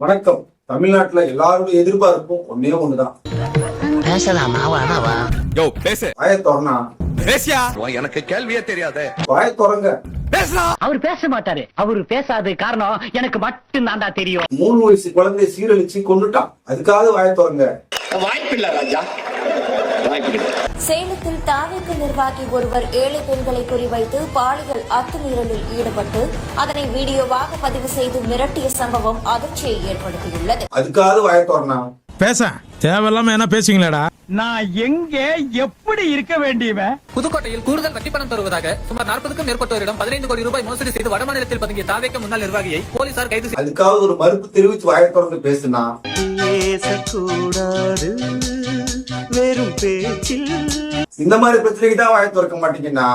வணக்கம். தமிழ்நாட்டுல எல்லாருடைய எதிர்பார்ப்பும் ஒன்னே ஒண்ணுதான். வாயை திறனா எனக்கு கேள்வியே தெரியாது. வாயை திறங்க. அவர் பேச மாட்டாரு. அவரு பேசாத காரணம் எனக்கு மட்டும் தான்டா தெரியும். 3 வயசு குழந்தைய சீரழிச்சு கொண்டுட்டான். அதுக்காக வாயை திறங்க. வாய்ப்பில்லை ராஜா, வாய்ப்பில்லை. சேலத்தில் தாவேக நிர்வாகி ஒருவர் 7 பெண்களை குறிவைத்து பாலியல் அத்துமீறலில் ஈடுபட்டு அதனை வீடியோவாக பதிவு செய்து மிரட்டிய சம்பவம் அதிர்ச்சியை ஏற்படுத்தியுள்ளது. அதுக்காக வாயை திறனா பேச தேவையில்லாம என்ன பேசுவீங்களாடா? நான் எங்க எப்படி இருக்க வேண்டியவன்? புதுக்கோட்டையில் கூடுதல் வட்டி பணம் தருவதாக சுமார் 40க்கும் மேற்பட்டோரிடம் 15 கோடி ரூபாய் மோசடி செய்து வடமாநிலத்தில் பதுங்கிய தாவேக முன்னாள் நிர்வாகியை போலீசார் கைது செய்தனர். அதுக்காக ஒரு மறுப்பு தெரிவிச்சு வாயை திறந்து பேசுனா இந்த மாதிரி பிரச்சனைக்கு தான் வாயை திறக்க மாட்டீங்கன்னா,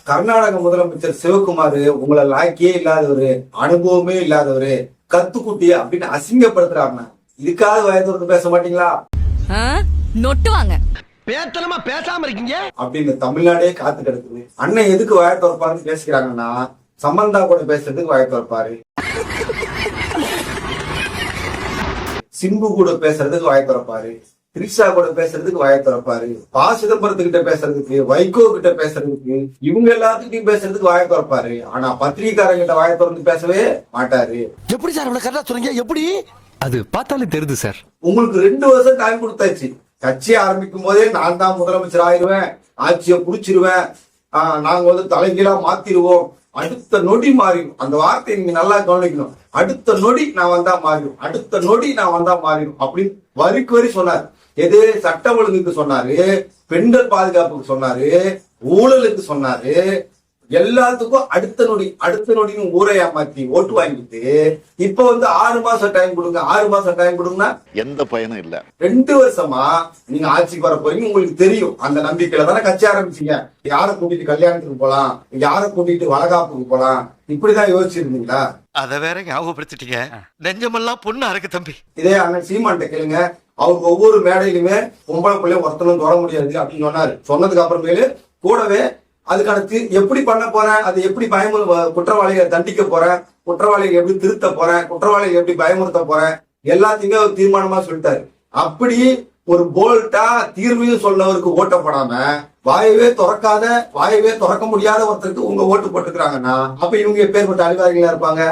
கர்நாடக முதலமைச்சர் சிவகுமார் உங்களை லாக்கியே இல்லாதவரு, அனுபவமே இல்லாதவரு, கத்துக்குட்டிய அப்படின்னு அசிங்கப்படுத்துறாங்க. இதுக்காக வாயை திறந்து பேச மாட்டீங்களா? நொட்டுவாங்க. பேத்தனமா பேசாம இருக்கீங்க அப்படின்னு தமிழ்நாடே காத்து கிடக்குது. அண்ணன் எதுக்கு வாயை திறப்பாருன்னு பேசிக்கிறாங்கன்னா, சம்பந்தா கூட பேசுறதுக்கு வாயை திறப்பாரு, சிம்பு கூட பேசுறதுக்கு வாயை திறப்பாரு, திரிஷா கூட பேசுறதுக்கு வாயை திறப்பாரு, ப. சிதம்பரத்துக்கிட்ட பேசுறதுக்கு, வைகோ கிட்ட பேசுறதுக்கு, இவங்க எல்லாத்துக்கிட்டையும் பேசுறதுக்கு வாயை திறப்பாரு. ஆனா பத்திரிகைக்காரங்கிட்ட வாயை திறந்து பேசவே மாட்டாரு. எப்படி சார் இவ்வளவு கரெக்டா சொல்றீங்க? எப்படி? அது பார்த்தாலே தெரியுது சார். உங்களுக்கு 2 வருஷம் டைம் கொடுத்தாச்சு. கட்சி ஆரம்பிக்கும் போதே நான் தான் முதலமைச்சர் ஆயிடுவேன், ஆட்சியை புடிச்சிருவேன், நாங்க வந்து தலைகீழா மாத்திருவோம், அடுத்த நொடி மாறிடும். அந்த வார்த்தையை நீங்க நல்லா கவனிக்கணும். அடுத்த நொடி நான் வந்தா மாறிடும், அடுத்த நொடி நான் வந்தா மாறிடும் அப்படின்னு வரிக்கு வரி சொன்னார். எது? சட்டம் ஒழுங்குக்கு சொன்னாரு, பெண்கள் பாதுகாப்புக்கு சொன்னாரு, ஊழலுக்கு சொன்னாரு, எல்லாத்துக்கும் அடுத்த நொடின்னு ஊரை ஏமாத்தி ஓட்டு வாங்கிட்டு இப்ப வந்து 6 மாசம் டைம் கொடுங்க, 6 மாசம் டைம் கொடுங்கன்னா எந்த பயனும் இல்ல. 2 வருஷமா நீங்க ஆட்சிக்கு வர போறீங்க. உங்களுக்கு தெரியும். அந்த நம்பிக்கையில தானே கட்சி ஆரம்பிச்சீங்க. யாரை கூட்டிட்டு கல்யாணத்துக்கு போலாம், யாரை கூட்டிட்டு வளகாப்புக்கு போலாம், இப்படிதான் யோசிச்சிருந்தீங்களா? அத வேற ஞாபகப்படுத்திட்டீங்க. நெஞ்சமெல்லாம் பொண்ணா இருக்கு தம்பி. இதே அண்ணன் சீமான்ட்ட கேளுங்க. அவருக்கு ஒவ்வொரு மேடையிலுமே பொம்பளை பிள்ளைய ஒருத்தனும் தொட முடியாது அப்படின்னு சொன்னாரு. சொன்னதுக்கு அப்புறமேலு கூடவே அதுக்கான எப்படி பண்ண போறேன், அது எப்படி குற்றவாளியை தண்டிக்க போறேன், குற்றவாளியை எப்படி திருத்த போறேன், குற்றவாளியை எப்படி பயமுறுத்த போறேன், எல்லாத்தையுமே ஒரு தீர்மானமா சொல்லிட்டாரு. அப்படி ஒரு போல்ட்டா தீர்வையும் சொன்னவருக்கு ஓட்டப்படாம வாயவே திறக்க முடியாத ஒருத்தருக்கு உங்க ஓட்டு போட்டுக்கிறாங்கன்னா, அப்ப இவங்க எப்பேற்பட்ட அறிவாளிகளா இருப்பாங்க?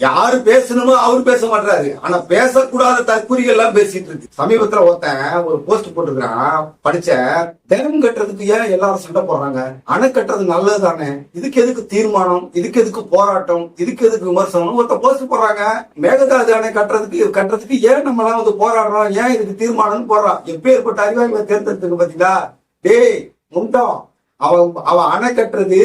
யாரு பேசணுமோ அவரு பேச மாட்டாரு. ஆனா பேசக்கூடாத தற்குறிகள் எல்லாம் பேசிட்டு இருக்கு. சமீபத்துல ஒருத்தன் ஒரு போஸ்ட் போட்டுக்கிறான், படிச்ச டேம் கட்டுறதுக்கு ஏன் எல்லாரும் சண்டை போடுறாங்க? அணை கட்டுறது நல்லது தானே, இதுக்கு எதுக்கு தீர்மானம், இதுக்கு எதுக்கு போராட்டம், இதுக்கு எதுக்கு விமர்சனம்? ஒருத்த போஸ்ட் போடுறாங்க, மேகதாது அணை கட்டுறதுக்கு ஏன் நம்ம எல்லாம் வந்து போராடுறோம், ஏன் இதுக்கு தீர்மானம் போடுறான்? எப்பேற்பட்ட அறிவாளிகளை தேர்ந்தெடுத்துக்கு பாத்தீங்களா? டேய் முண்டம், அவன் அணை கட்டுறது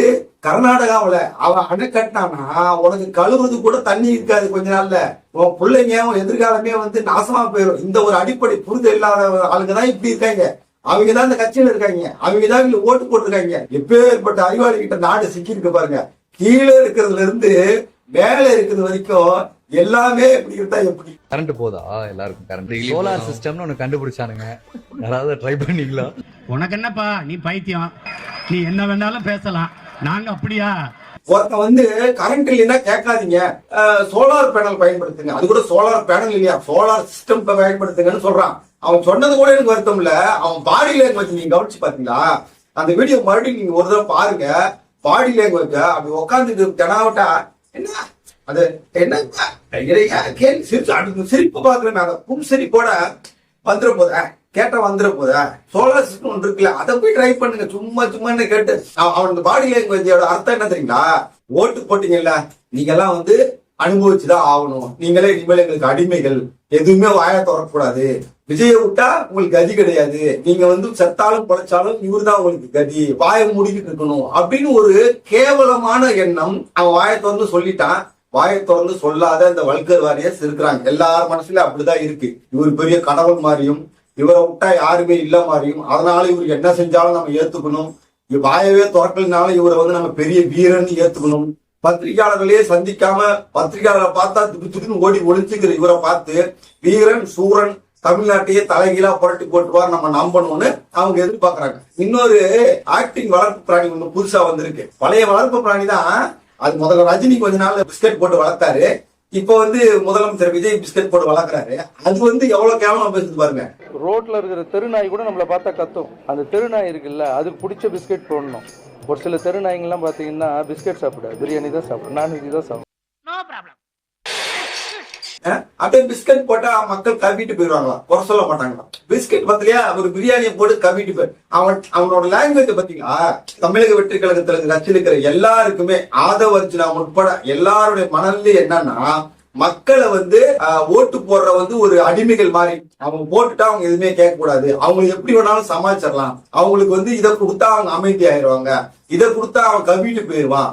கர்நாடகாவில. அவன் அணை கட்டினானா உனக்கு கழுவுறது கூட தண்ணி இருக்காது கொஞ்ச நாள்ல. உன் பிள்ளைங்க உன் எதிர்காலமே வந்து நாசமா போயிடும். இந்த ஒரு அடிப்படை புரிதல் இல்லாத ஆளுங்கதான் இப்படி இருக்காங்க. அவங்கதான் இந்த கட்சியில இருக்காங்க, அவங்கதான் இவங்களுக்கு ஓட்டு போட்டிருக்காங்க. எப்பேற்பட்ட அறிவாளி கிட்ட நாடு சிக்கி இருக்கு பாருங்க. கீழே இருக்கிறதுல இருந்து மேல இருக்கிறது வரைக்கும் எல்லாமே எப்படி இருந்தா எப்படி? கரண்ட் போதா எல்லாருக்கும்? கரண்ட் சோலார் சிஸ்டம்னு ஒன்னு கண்டுபிடிச்சானுங்க, யாராவது ட்ரை பண்ணீங்களா? உனக்கு என்னப்பா, நீ பைத்தியம், நீ என்ன வேணாலும் பேசலாம், நாங்க அப்படியா? ஒருத்த வந்து கரண்ட் இல்லைன்னா கேட்காதீங்க, சோலார் பேனல் பயன்படுத்துங்க. அது கூட சோலார் பேனல் இல்லையா, சோலார் சிஸ்டம் பயன்படுத்துங்கன்னு சொல்றான். அவன் சொன்னது கூட எனக்கு வருத்தம் இல்ல. அவன் பாடி லாங்குவேஜ் நீங்க கவனிச்சு பாத்தீங்களா? அந்த வீடியோ மறுபடியும் நீங்க ஒரு தடவை பாருங்க. பாடி லாங்குவேஜ் அப்படி உட்காந்துட்டு தெனாவட்டா என்ன அது என்ன சிரிப்பு பாக்குறேன். அந்த புன்சிரிப்போட வந்துட போத கேட்ட வந்துட போத சோலார் சிஸ்டம் ஒன்று இருக்குல்ல, அதை போய் ட்ரை பண்ணுங்க. சும்மா கேட்டு அவன் பாடி லாங்குவேஜோட அர்த்தம் என்ன தெரியுங்களா? ஓட்டு போட்டீங்கல்ல, நீங்க எல்லாம் வந்து அனுபவிச்சுதான் ஆகணும், நீங்களே இனிமேல் எங்களுக்கு அடிமைகள், எதுவுமே வாயை திறக்கக்கூடாது, விஜய விட்டா உங்களுக்கு கதி கிடையாது, நீங்க வந்து செத்தாலும் பொழைச்சாலும் இவரு தான் உங்களுக்கு கதி, வாயை மூடிக்கிட்டு இருக்கணும் அப்படின்னு ஒரு கேவலமான எண்ணம் அவன் வாயை திறந்து சொல்லிட்டான். வாயை திறந்து சொல்லாத இந்த வல்கர் வாரியர்ஸ் இருக்கிறாங்க. எல்லார் மனசுல அப்படிதான் இருக்கு. இவர் பெரிய கடவுள் மாதிரியும், இவரை விட்டா யாருமே இல்ல மாதிரியும், அதனால இவர் என்ன செஞ்சாலும் நம்ம ஏத்துக்கணும், வாயவே திறக்கலனாலும் இவரை வந்து நம்ம பெரிய வீரன் ஏத்துக்கணும். பத்திரிகையாளர்களே சந்திக்காம பத்திரிகையாளரை பார்த்தா துடுன்னு ஓடி ஒளிஞ்சுக்கிற இவரை பார்த்து வீரன் சூரன் தமிழ்நாட்டையே தலைகீழா புரட்டி போட்டுவார் நம்ம நம்பணும்னு அவங்க எதிர்பார்க்கறாங்க. இன்னொரு ஆக்டிங் வளர்ப்பு பிராணி ஒண்ணு புதுசா வந்திருக்கு. பழைய வளர்ப்பு பிராணி தான் அது. முதல்ல ரஜினி கொஞ்ச நாள் பிஸ்கட் போட்டு வளர்த்தாரு. இப்ப வந்து முதலமைச்சர் விஜய் பிஸ்கட் போட்டு வளர்க்குறாரு. அது வந்து எவ்வளவு கேவலமா பேசுது பாருங்க. ரோட்ல இருக்கிற தெருநாய் கூட நம்மளை பார்த்தா கத்தும். அந்த தெருநாய் இருக்குல்ல, அதுக்கு பிடிச்ச பிஸ்கெட் போடணும். ஒரு சில தெருநாய்ங்கெல்லாம் பாத்தீங்கன்னா பிஸ்கெட் சாப்பிடாது, பிரியாணி தான் சாப்பிடும், நான்வெஜ் தான் சாப்பிடும். அப்படியே பிஸ்கட் போட்டா மக்கள் கவிட்டு போயிருவாங்களா, குறை சொல்ல மாட்டாங்களா? பிஸ்கட் பத்தியா ஒரு பிரியாணியை போட்டு கவிட்டு போய் அவனோட லாங்குவேஜ் பாத்தீங்களா? தமிழக வெற்றி கழகத்துல ரச்சிருக்கிற எல்லாருக்குமே ஆதவர்ஜினா உட்பட எல்லாருடைய மனநிலை என்னன்னா, மக்களை வந்து ஓட்டு போடுற வந்து ஒரு அடிமைகள் மாதிரி. அவங்க போட்டுட்டா அவங்க எதுவுமே கேட்க கூடாது, அவங்களுக்கு எப்படி வேணாலும் சமாளிச்சிடலாம், அவங்களுக்கு வந்து இதை கொடுத்தா அவங்க அமைதி ஆயிடுவாங்க, இதை கொடுத்தா அவன் கவிட்டு போயிருவான்.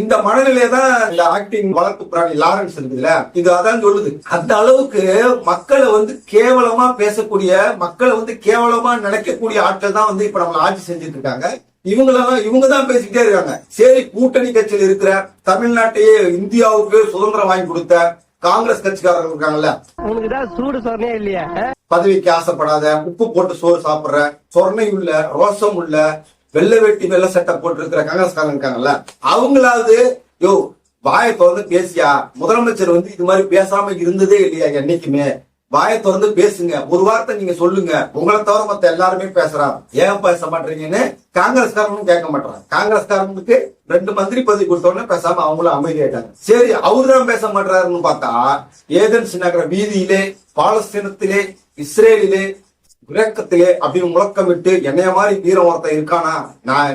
இந்த மனநிலையை தான் இந்த ஆக்டிங் வளர்ப்பு பிராணி லாரன்ஸ் இருக்குதுல்ல, இது அதான் சொல்லுது. அந்த அளவுக்கு மக்களை வந்து கேவலமா பேசக்கூடிய, மக்களை வந்து கேவலமா நினைக்கக்கூடிய ஆட்கள் தான் வந்து இப்ப நம்மள ஆட்சி செஞ்சுட்டு இருக்காங்க. இவங்க தான் பேசிக்கிட்டே இருக்காங்க. சரி, கூட்டணி கட்சியில் இருக்கிற தமிழ்நாட்டையே இந்தியாவுக்கு சுதந்திரம் வாங்கி கொடுத்த காங்கிரஸ் கட்சிக்காரர்கள் இருக்காங்கல்ல, சூடு சொன்னே இல்லையா? பதவிக்கு ஆசைப்படாத, உப்பு போட்டு சோறு சாப்பிடுற, சொர்ணை உள்ள, ரோசம் உள்ள, வெள்ளை வேட்டி வெள்ளை சட்டை போட்டு இருக்கிற காங்கிரஸ்காரங்க இருக்காங்கல்ல, அவங்களாவது யோ வாயை திறந்து பேசியா, முதலமைச்சர் வந்து இது மாதிரி பேசாம இருந்ததே இல்லையா என்னைக்குமே, வாயை திறந்து பேசுங்க, ஒரு வார்த்தை நீங்க சொல்லுங்க, உங்களை தவிர மத்த எல்லாருமே பேசுறான், ஏன் பேச மாட்டீங்கன்னு காங்கிரஸ்காரனும் கேட்க மாட்டாங்க. காங்கிரஸ்காரனுக்கு 2 மந்திரி பதவி கொடுத்தோடனே பேசாம அவங்களும் அமைதியாயிட்டாங்க. சரி, அவருதான் பேச மாட்டாருன்னு பார்த்தா ஏதென்ஸ் நகர வீதியிலே, பாலஸ்தீனத்திலே, இஸ்ரேலிலே, கிரேக்கத்திலே அப்படின்னு முழக்கமிட்டு என்னைய மாதிரி வீரம் ஒருத்தன் இருக்கானா,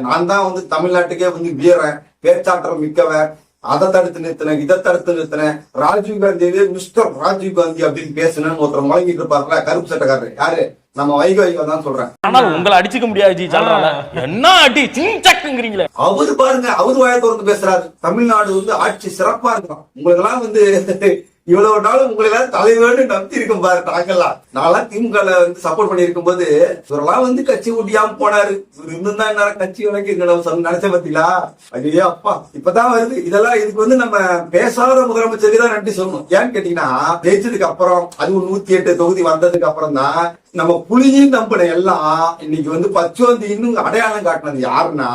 நான் தான் வந்து தமிழ்நாட்டுக்கே வந்து வீரன், பேச்சாற்றல் மிக்கவன், அதை தடுத்து நிறுத்தினேன், இதை தடுத்து நிறுத்தினேன், ராஜீவ் காந்தியே மிஸ்டர் ராஜீவ் காந்தி அப்படின்னு பேசுனேன்னு ஒருத்தர் முழங்கிட்டு இருப்பாருல, கருப்பு சட்டக்காரர், யாரு? நம்ம வைகோ தான் சொல்றேன். உங்களை அடிச்சுக்க முடியாது, என்ன அடி சிங்கிறீங்களே. அவரு பாருங்க, அவரு வாயை திறந்து பேசுறாரு. தமிழ்நாடு வந்து ஆட்சி சிறப்பா இருக்கும், உங்களுக்கு எல்லாம் வந்து இவ்வளவு நாள் உங்களை எல்லாம் தலைவர்னு நம்பி இருக்கும் பாரு. நாங்கெல்லாம் நான்லாம் திமுக வந்து சப்போர்ட் பண்ணி இருக்கும் போது இவரெல்லாம் வந்து கட்சி ஊட்டியாம போனாரு, இவர் இருந்தா என்ன கட்சி வரைக்கும் நினைச்ச பாத்தீங்களா? ஐயோ அப்பா, இப்பதான் வருது இதெல்லாம். இதுக்கு வந்து நம்ம பேசாத முதலமைச்சருக்கு தான் நன்றி சொல்லணும். ஏன்னு கேட்டீங்கன்னா, ஜெயிச்சதுக்கு அப்புறம், அதுவும் 108 தொகுதி வந்ததுக்கு அப்புறம் தான் நம்ம புலியும் நம்பின எல்லாம் இன்னைக்கு வந்து பச்சோந்தி இன்னும் அடையாளம் காட்டினது யாருன்னா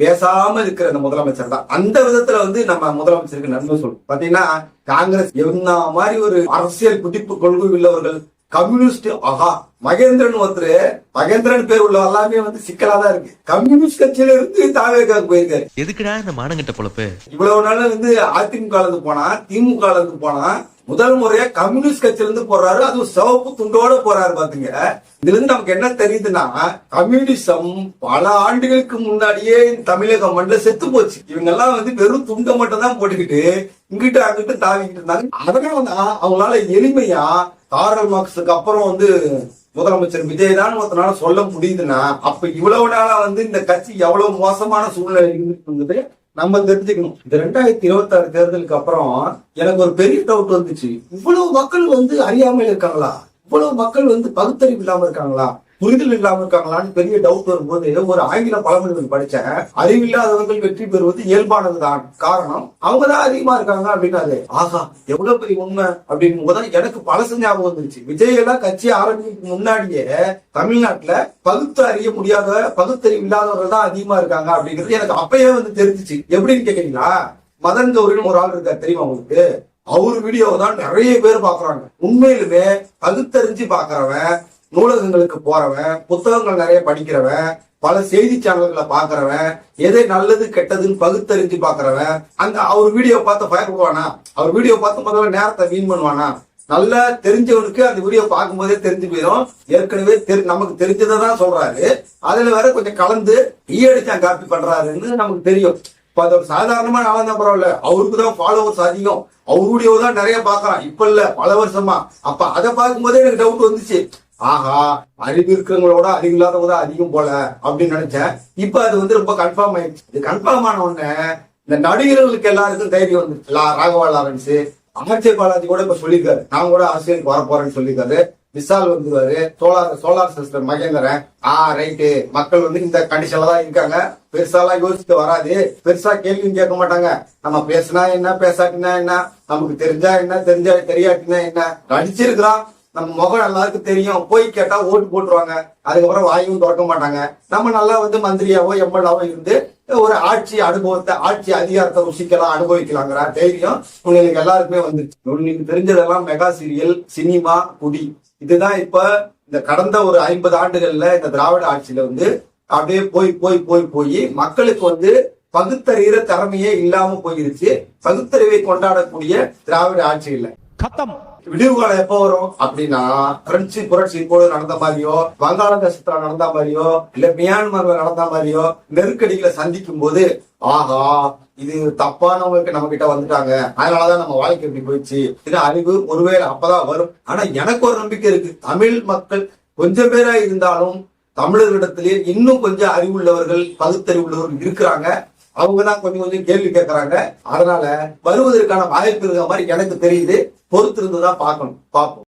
பேசாம இருக்கிற அந்த முதலமைச்சர் தான். அந்த விதத்துல வந்து நம்ம முதலமைச்சருக்கு நன்மை சொல்லணும். பாத்தீங்கன்னா, காங்கிரஸ் என்ன மாதிரி ஒரு அரசியல் குடிப்பு கொள்கை உள்ளவர்கள், கம்யூனிஸ்ட், ஆஹா மகேந்திரன் ஒருத்தர், மகேந்திரன் பேர் உள்ள எல்லாமே வந்து சிக்கலாதான் இருக்கு. கம்யூனிஸ்ட் கட்சியில இருந்து தாவேக்காக போயிருக்காரு. எதுக்குடா இந்த மானங்கிட்ட பொழப்பு? இவ்வளவு நாள் வந்து அதிமுக இருந்து போனா, திமுக இருந்து போனா, முதல் முறையா கம்யூனிஸ்ட் கட்சியில இருந்து போறாரு, அதுவும் சிவப்பு துண்டோட போறாரு. பாத்துங்க, இதுல இருந்து நமக்கு என்ன தெரியுதுன்னா, கம்யூனிசம் பல ஆண்டுகளுக்கு முன்னாடியே தமிழக மண்ணில் செத்து போச்சு. இவங்க எல்லாம் வந்து வெறும் துண்டை மட்டும் தான் போட்டுக்கிட்டு இங்கிட்டு அங்கிட்டு தாவிக்கிட்டு இருந்தாங்க. அதனாலதான் அவங்களால எளிமையா காரல் மார்க்ஸுக்கு அப்புறம் வந்து முதலமைச்சர் விஜய் தான் ஒருத்தனால சொல்ல முடியுதுன்னா, அப்ப இவ்வளவு நாளா வந்து இந்த கட்சி எவ்வளவு மோசமான சூழ்நிலை இருந்துட்டு நம்ம தெரிஞ்சுக்கணும். இந்த 2026 தேர்தலுக்கு அப்புறம் எனக்கு ஒரு பெரிய டவுட் வந்துச்சு. இவ்வளவு மக்கள் வந்து அறியாமையில இருக்காங்களா, இவ்வளவு மக்கள் வந்து பகுத்தறிவு இல்லாம இருக்காங்களா, புரிதல் இல்லாம இருக்காங்களான்னு பெரிய டவுட் வரும்போது ஒரு ஆங்கில பழமொழி படிச்சேன். அறிவில்லாதவர்கள் வெற்றி பெறுவது இயல்பானதுதான், காரணம் அவங்கதான் அதிகமா இருக்காங்க அப்படின்னாரு. ஆஹா, எவ்வளவு பெரிய உண்மை அப்படின்னு போதுதான் எனக்கு பழசு ஞாபகம் வந்துருச்சு. விஜய் எல்லாம் கட்சி ஆரம்பிக்கு முன்னாடியே தமிழ்நாட்டுல பகுத்து அறிய முடியாத, பகுத்தறிவு இல்லாதவர்கள் தான் அதிகமா இருக்காங்க அப்படிங்கிறது எனக்கு அப்பயே வந்து தெரிஞ்சிச்சு. எப்படின்னு கேக்குறீங்களா, மதன் கௌரின்னு ஒரு ஆள் இருக்காரு, தெரியுமா உங்களுக்கு? அவரு வீடியோவை தான் நிறைய பேர் பாக்குறாங்க. உண்மையிலுமே பகுத்தறிஞ்சு பாக்குறவன், நூலகங்களுக்கு போறவன், புத்தகங்கள் நிறைய படிக்கிறவன், பல செய்தி சேனல்களை பாக்குறவன், எதை நல்லது கெட்டதுன்னு பகுத்தறிஞ்சு பாக்குறவன், அந்த அவர் வீடியோ பார்த்து பயப்படுவானா? அவர் வீடியோ பார்த்து முதல்ல நேரத்தை வீண் பண்ணுவானா? நல்லா தெரிஞ்சவனுக்கு அந்த வீடியோ பார்க்கும் போதே தெரிஞ்சு போயிடும். ஏற்கனவே நமக்கு தெரிஞ்சதை தான் சொல்றாரு, அதுல வேற கொஞ்சம் கலந்து ஈயடிச்சா காப்பி பண்றாருன்னு நமக்கு தெரியும். இப்ப அது ஒரு சாதாரணமா நாளா பரவாயில்ல, அவருக்கு தான் ஃபாலோவர்ஸ் அதிகம், அவர் வீடியோ தான் நிறைய பாக்குறான், இப்ப இல்ல பல வருஷமா. அப்ப அதை பார்க்கும் போதே எனக்கு டவுட் வந்துச்சு. ஆஹா, அறிவு இருக்கிறவங்களோட அறிவு இல்லாதவங்க தான் அதிகம் போல அப்படின்னு நினைச்சேன். இப்ப அது வந்து ரொம்ப கன்ஃபார்ம் ஆயிடுச்சு. இது கன்ஃபார்ம் ஆன உடனே இந்த நடிகர்களுக்கு எல்லாருக்கும் தைரியம் வந்துச்சு. ராகவா லாரன்ஸ், அமர்ஜித் பாலாஜி கூட இப்ப சொல்லியிருக்காரு, நான் கூட அரசியலுக்கு வர போறேன்னு சொல்லியிருக்காரு. விஷால் வந்துருவாரு, சோலார் சிஸ்டம் மகேந்திரன். ரைட்டு, மக்கள் வந்து இந்த கண்டிஷன்ல தான் இருக்காங்க, பெருசாலாம் யோசிச்சு வராது, பெருசா கேள்வியும் கேட்க மாட்டாங்க. நம்ம பேசினா என்ன, பேசாட்டினா என்ன, நமக்கு தெரிஞ்சா என்ன, தெரியாட்டினா என்ன, நடிச்சிருக்கிறான், நம்ம முகம் எல்லாருக்கும் தெரியும், போய் கேட்டா ஓட்டு போட்டுருவாங்க, அதுக்கப்புறம் வாயும் திறக்க மாட்டாங்க. நம்ம நல்லா வந்து மந்திரியாவோ எம்எல்ஏவோ இருந்து ஒரு ஆட்சி அனுபவத்தை, ஆட்சி அதிகாரத்தை ருசிக்கலாம், அனுபவிக்கலாங்கிற தைரியம் உங்களுக்கு எல்லாருக்குமே வந்துருச்சு. உங்களுக்கு தெரிஞ்சதெல்லாம் மெகா சீரியல், சினிமா, குடி. இதுதான் இப்ப இந்த கடந்த ஒரு 50 ஆண்டுகள்ல இந்த திராவிட ஆட்சியில வந்து அப்படியே போய் மக்களுக்கு வந்து பகுத்தறிகிற திறமையே இல்லாம போயிருச்சு. பகுத்தறிவை கொண்டாடக்கூடிய திராவிட ஆட்சி இல்லை. விடிவு காலம் எப்ப வரும் அப்படின்னா, பிரெஞ்சு புரட்சி போது நடந்த மாதிரியோ, வங்காளதேசத்துல நடந்த மாதிரியோ, இல்ல மியான்மர்ல நடந்த மாதிரியோ நெருக்கடிகளை சந்திக்கும் போது, ஆஹா இது தப்பானவங்களுக்கு நம்ம கிட்ட வந்துட்டாங்க, அதனாலதான் நம்ம வாழ்க்கை எப்படி போயிடுச்சு, இது அறிவு ஒருவேளை அப்பதான் வரும். ஆனா எனக்கு ஒரு நம்பிக்கை இருக்கு. தமிழ் மக்கள் கொஞ்சம் பேரா இருந்தாலும் தமிழர்களிடத்திலேயே இன்னும் கொஞ்சம் அறிவுள்ளவர்கள், பகுத்தறிவுள்ளவர்கள் இருக்கிறாங்க. அவங்கதான் கொஞ்சம் கேள்வி கேட்கறாங்க. அதனால வருவதற்கான வாய்ப்பு இருக்கிற மாதிரி எனக்கு தெரியுது. பொறுத்திருந்துதான் பார்ப்போம்.